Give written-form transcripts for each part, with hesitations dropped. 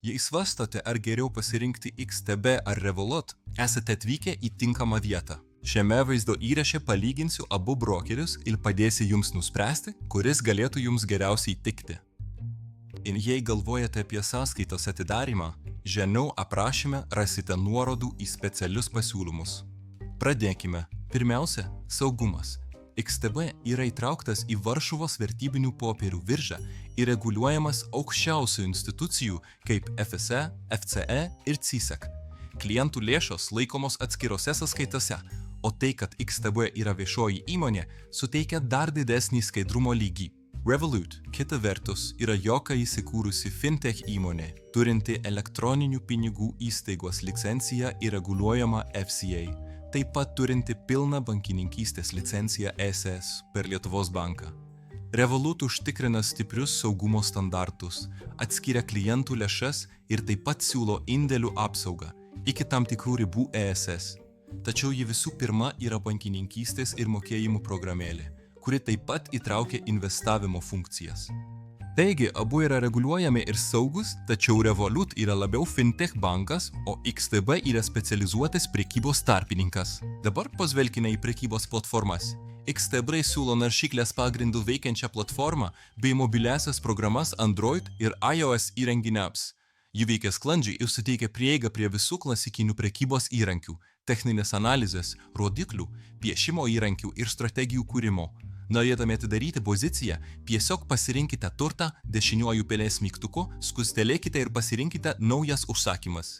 Jei svarstote, ar geriau pasirinkti XTB ar Revolut, esate atvykę į tinkamą vietą. Šiame vaizdo įraše palyginsiu abu brokerius ir padėsiu jums nuspręsti, kuris galėtų jums geriausiai tikti. Ir jei galvojate apie sąskaitos atidarimą, žemiau aprašyme rasite nuorodų į specialius pasiūlymus. Pradėkime. Pirmiausia, saugumas. XTB yra įtrauktas į Varšuvos vertybinių popierių biržą ir reguliuojamas aukščiausių institucijų kaip FSE, FCE ir CISEC. Klientų lėšos laikomos atskirose sąskaitose, o tai, kad XTB yra viešoji įmonė, suteikia dar didesnį skaidrumo lygį. Revolut, kita vertus, yra joka įsikūrusi fintech įmonė, turinti elektroninių pinigų įstaigos licenciją ir reguliuojama FCA. Taip pat turinti pilną bankininkystės licenciją ESS per Lietuvos banką. Revolut užtikrina stiprius saugumo standartus, atskiria klientų lėšas ir taip pat siūlo indėlių apsaugą iki tam tikrų ribų ESS. Tačiau ji visų pirma yra bankininkystės ir mokėjimų programėlė, kuri taip pat įtraukia investavimo funkcijas. Taigi, abu yra reguliuojami ir saugus, tačiau Revolut yra labiau fintech bankas, o XTB yra specializuotas prekybos tarpininkas. Dabar pažvelkime į prekybos platformas. XTB siūlo naršyklės pagrindų veikiančią platformą bei mobiliasias programas Android ir iOS įrenginiams. Ji veikia sklandžiai ir suteikia prieigą prie visų klasikinių prekybos įrankių, techninės analizės, rodiklių, piešimo įrankių ir strategijų kūrimo. Norėdami atidaryti poziciją, tiesiog pasirinkite turtą dešiniuoju pelės mygtuku, skustelėkite ir pasirinkite naujas užsakymas.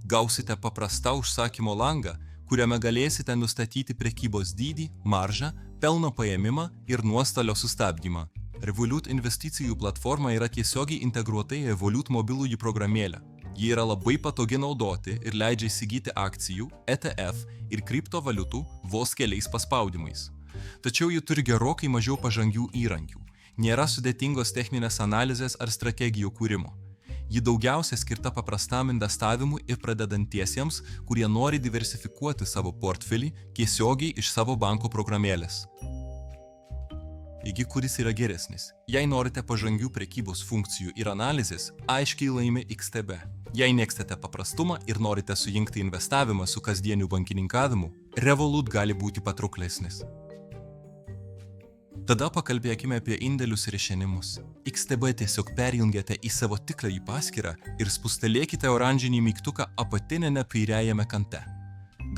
Gausite paprastą užsakymo langą, kuriame galėsite nustatyti prekybos dydį, maržą, pelno paėmimą ir nuostolio sustabdymą. Revolut investicijų platforma yra tiesiogiai integruota į Revolut mobilųjį programėlę. Ji yra labai patogi naudoti ir leidžia įsigyti akcijų, ETF ir kriptovaliutų vos keliais paspaudimais. Tačiau ji turi gerokai mažiau pažangių įrankių. Nėra sudėtingos techninės analizės ar strategijų kūrimo. Ji daugiausia skirta paprastam investavimui ir pradedantiesiems, kurie nori diversifikuoti savo portfelį tiesiogiai iš savo banko programėlės. Taigi, kuris yra geresnis? Jei norite pažangių prekybos funkcijų ir analizės, aiškiai laimi XTB. Jei mėgstate paprastumą ir norite sujungti investavimą su kasdieniu bankininkavimu, Revolut gali būti patrauklesnis. Tada pakalbėkime apie indėlius ir išėmimus. XTB tiesiog perjungiate į savo tikrąjį paskyrą ir spustelėkite oranžinį mygtuką apatiniame kairiajame kante.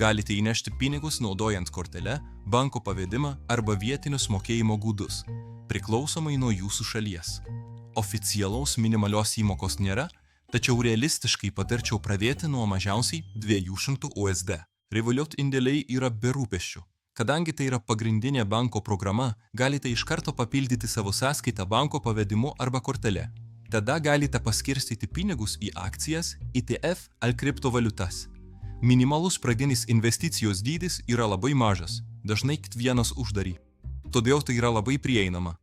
Galite įnešti pinigus naudojant kortelę, banko pavedimą arba vietinius mokėjimo būdus, priklausomai nuo jūsų šalies. Oficialaus minimalios įmokos nėra, tačiau realistiškai patarčiau pradėti nuo mažiausiai 200 USD. Revolut indėliai yra be rūpesčių. Kadangi tai yra pagrindinė banko programa, galite iš karto papildyti savo sąskaitą banko pavedimu arba kortele. Tada galite paskirstyti pinigus į akcijas, ETF ar kriptovaliutas. Minimalus pradinis investicijos dydis yra labai mažas, dažnai tik vienas uždary. Todėl tai yra labai prieinama.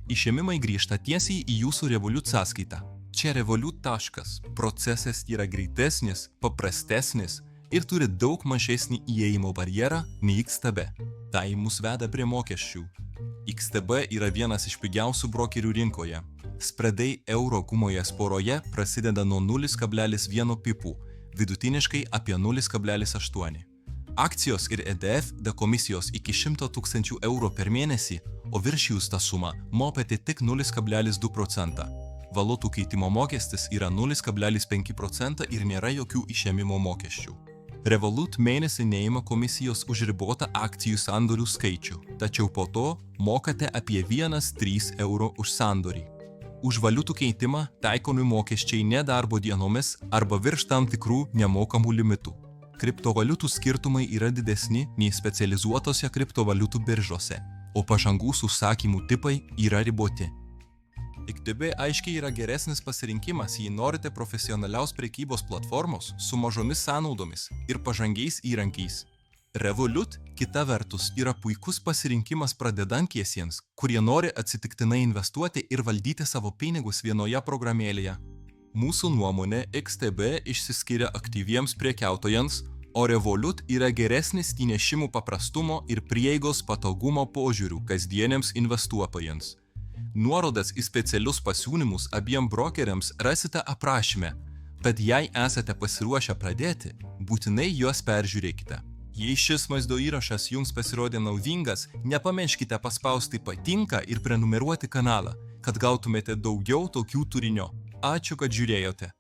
Išėmimai grįžta tiesiai į jūsų Revolut sąskaitą. Čia Revolut taškas. Procesas yra greitesnis, paprastesnis ir turi daug mažesnį įėjimo barjerą nei XTB. Tai mus veda prie mokesčių. XTB yra vienas iš pigiausių brokerių rinkoje. Spredai euro kumoje sporoje prasideda nuo 0,1 pipų, vidutiniškai apie 0,8. Akcijos ir ETF be komisijos iki 100 000 eurų per mėnesį, o viršijus tą sumą mokate tik 0,2%. Valiutų keitimo mokestis yra 0,5% ir nėra jokių išėmimo mokesčių. Revolut mėnesį neima komisijos už ribotą akcijų sandorių skaičių, tačiau po to mokate apie 1,3 eurų už sandorį. Už valiutų keitimą taikomi mokesčiai nedarbo dienomis arba virš tam tikrų nemokamų limitų. Kriptovaliutų skirtumai yra didesni nei specializuotose kriptovaliutų biržose, o pažangus užsakymų tipai yra riboti. XTB aiškiai yra geresnis pasirinkimas, jei norite profesionaliaus prekybos platformos su mažomis sąnaudomis ir pažangiais įrankiais. Revolut, kita vertus, yra puikus pasirinkimas pradedantiesiems, kurie nori atsitiktinai investuoti ir valdyti savo pinigus vienoje programėlėje. Mūsų nuomonė, XTB išsiskiria aktyviems prekiautojams, o Revolut yra geresnis įnešimų paprastumo ir prieigos patogumo požiūrių kasdieniams investuotojams. Nuorodas į specialius pasiūlymus abiem brokeriams rasite aprašyme. Tad jei esate pasiruošę pradėti, būtinai juos peržiūrėkite. Jei šis vaizdo įrašas jums pasirodė naudingas, nepamirškite paspausti patinka ir prenumeruoti kanalą, kad gautumėte daugiau tokių turinio. Ačiū, kad žiūrėjote.